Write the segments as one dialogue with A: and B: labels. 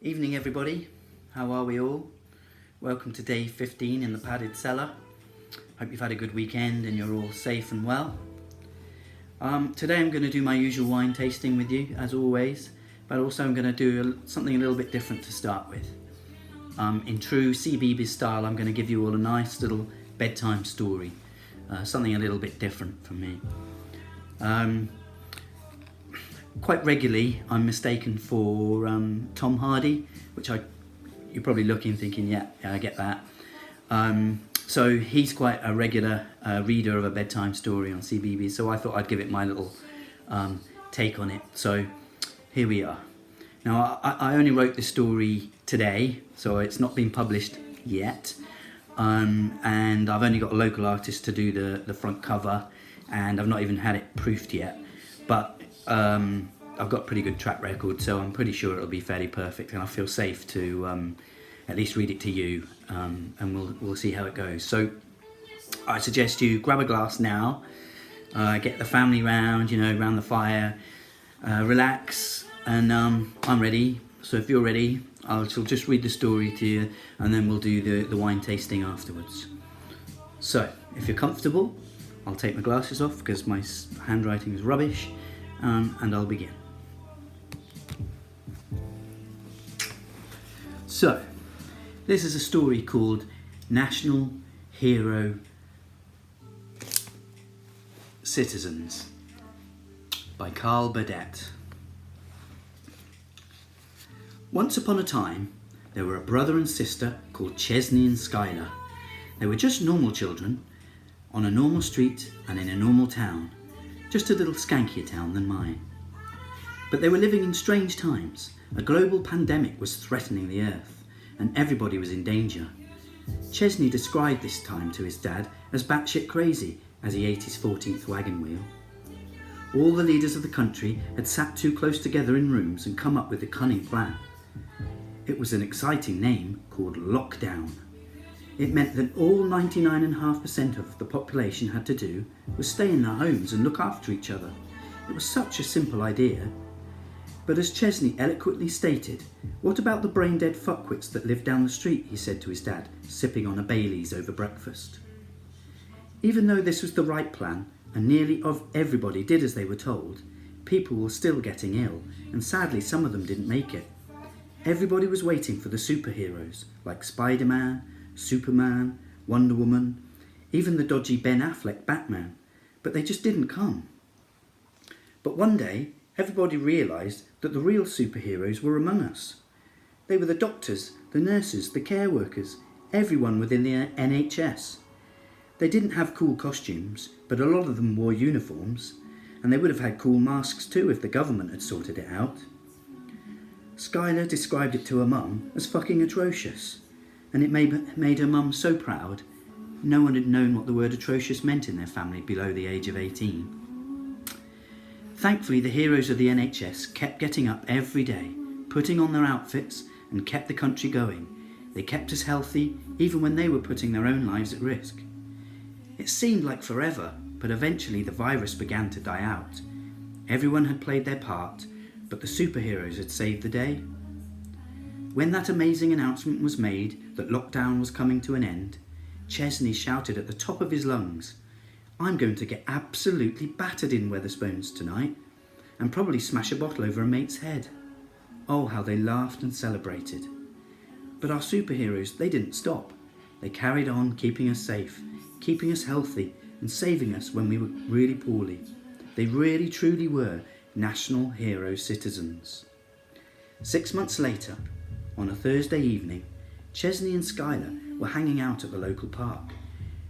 A: Evening everybody, how are we all? Welcome to day 15 in the Padded Cellar. Hope you've had a good weekend and you're all safe and well. Today I'm going to do my usual wine tasting with you as always, but also I'm going to do something a little bit different to start with. In true CBeebies style, I'm going to give you all a nice little bedtime story, something a little bit different from me. Quite regularly I'm mistaken for Tom Hardy, which you're probably looking thinking, yeah, I get that. So he's quite a regular reader of a bedtime story on CBeebies, so I thought I'd give it my little take on it. So here we are. Now I only wrote this story today, so it's not been published yet, and I've only got a local artist to do the front cover, and I've not even had it proofed yet, but I've got a pretty good track record, so I'm pretty sure it'll be fairly perfect, and I feel safe to at least read it to you, and we'll see how it goes. So I suggest you grab a glass now, get the family round, round the fire, relax, and I'm ready. So if you're ready, I'll just read the story to you, and then we'll do the wine tasting afterwards. So if you're comfortable, I'll take my glasses off because my handwriting is rubbish. And I'll begin. So, this is a story called National Hero Citizens by Carl Burdett. Once upon a time, there were a brother and sister called Chesney and Schuyler. They were just normal children on a normal street and in a normal town. Just a little skankier town than mine. But they were living in strange times. A global pandemic was threatening the earth, and everybody was in danger. Chesney described this time to his dad as batshit crazy as he ate his 14th wagon wheel. All the leaders of the country had sat too close together in rooms and come up with a cunning plan. It was an exciting name called Lockdown. It meant that all 99.5% of the population had to do was stay in their homes and look after each other. It was such a simple idea. But as Chesney eloquently stated, what about the brain-dead fuckwits that live down the street, he said to his dad, sipping on a Baileys over breakfast. Even though this was the right plan, and nearly everybody did as they were told, people were still getting ill, and sadly some of them didn't make it. Everybody was waiting for the superheroes, like Spider-Man, Superman, Wonder Woman, even the dodgy Ben Affleck Batman, but they just didn't come. But one day, everybody realised that the real superheroes were among us. They were the doctors, the nurses, the care workers, everyone within the NHS. They didn't have cool costumes, but a lot of them wore uniforms, and they would have had cool masks too if the government had sorted it out. Schuyler described it to her mum as fucking atrocious. And it made her mum so proud. No one had known what the word atrocious meant in their family below the age of 18. Thankfully, the heroes of the NHS kept getting up every day, putting on their outfits, and kept the country going. They kept us healthy, even when they were putting their own lives at risk. It seemed like forever, but eventually the virus began to die out. Everyone had played their part, but the superheroes had saved the day. When that amazing announcement was made that lockdown was coming to an end, Chesney shouted at the top of his lungs, "I'm going to get absolutely battered in Wetherspoons tonight, and probably smash a bottle over a mate's head." Oh, how they laughed and celebrated. But our superheroes, they didn't stop. They carried on keeping us safe, keeping us healthy, and saving us when we were really poorly. They really truly were national hero citizens. 6 months later, on a Thursday evening, Chesney and Schuyler were hanging out at the local park.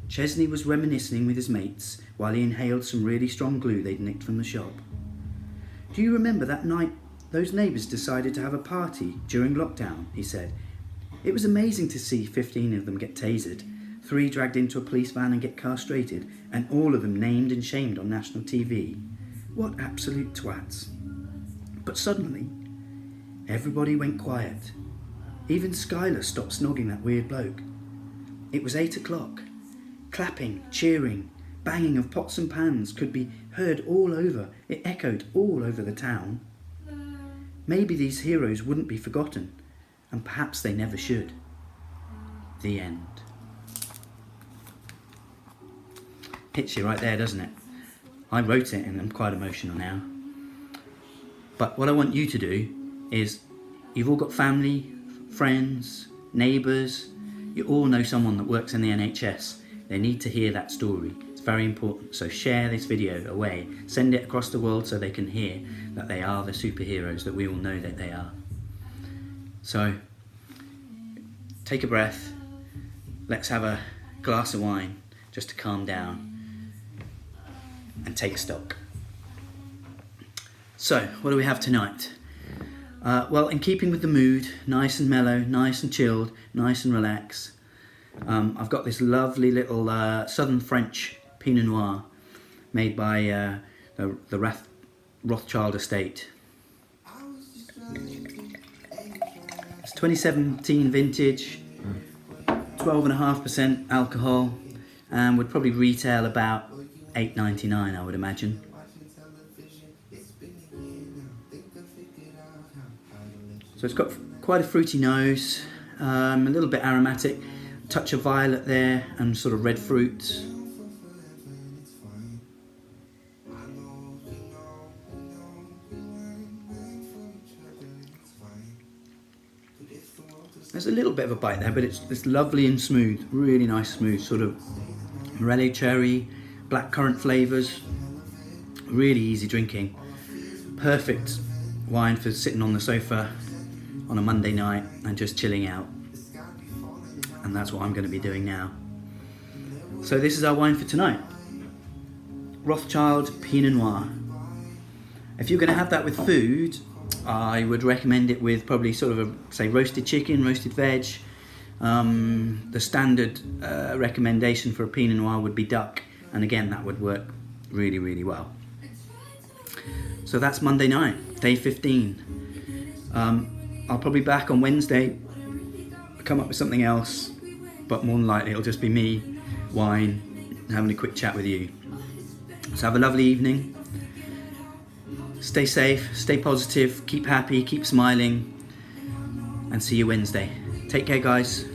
A: Chesney was reminiscing with his mates while he inhaled some really strong glue they'd nicked from the shop. "Do you remember that night those neighbours decided to have a party during lockdown?" he said. "It was amazing to see 15 of them get tasered, 3 dragged into a police van and get castrated, and all of them named and shamed on national TV. What absolute twats." But suddenly, everybody went quiet. Even Schuyler stopped snogging that weird bloke. It was 8 o'clock. Clapping, cheering, banging of pots and pans could be heard all over. It echoed all over the town. Maybe these heroes wouldn't be forgotten, and perhaps they never should. The end. Hits you right there, doesn't it? I wrote it and I'm quite emotional now. But what I want you to do is, you've all got family, friends, neighbours, you all know someone that works in the NHS. They need to hear that story. It's very important. So share this video away. Send it across the world so they can hear that they are the superheroes that we all know that they are. So take a breath. Let's have a glass of wine just to calm down and take stock. So, what do we have tonight? Well, in keeping with the mood, nice and mellow, nice and chilled, nice and relaxed, I've got this lovely little southern French Pinot Noir made by the Rothschild estate. It's 2017 vintage, 12.5% alcohol, and would probably retail about $8.99, I would imagine. So it's got quite a fruity nose, a little bit aromatic, a touch of violet there, and sort of red fruit. There's a little bit of a bite there, but it's lovely and smooth, really nice smooth, sort of morello cherry, blackcurrant flavours, really easy drinking. Perfect wine for sitting on the sofa on a Monday night and just chilling out. And that's what I'm going to be doing now. So this is our wine for tonight. Rothschild Pinot Noir. If you're going to have that with food, I would recommend it with probably sort of say roasted chicken, roasted veg. The standard recommendation for a Pinot Noir would be duck, and again that would work really, really well. So that's Monday night, day 15. I'll probably be back on Wednesday, come up with something else, but more than likely it'll just be me, wine, and having a quick chat with you. So have a lovely evening. Stay safe, stay positive, keep happy, keep smiling, and see you Wednesday. Take care, guys.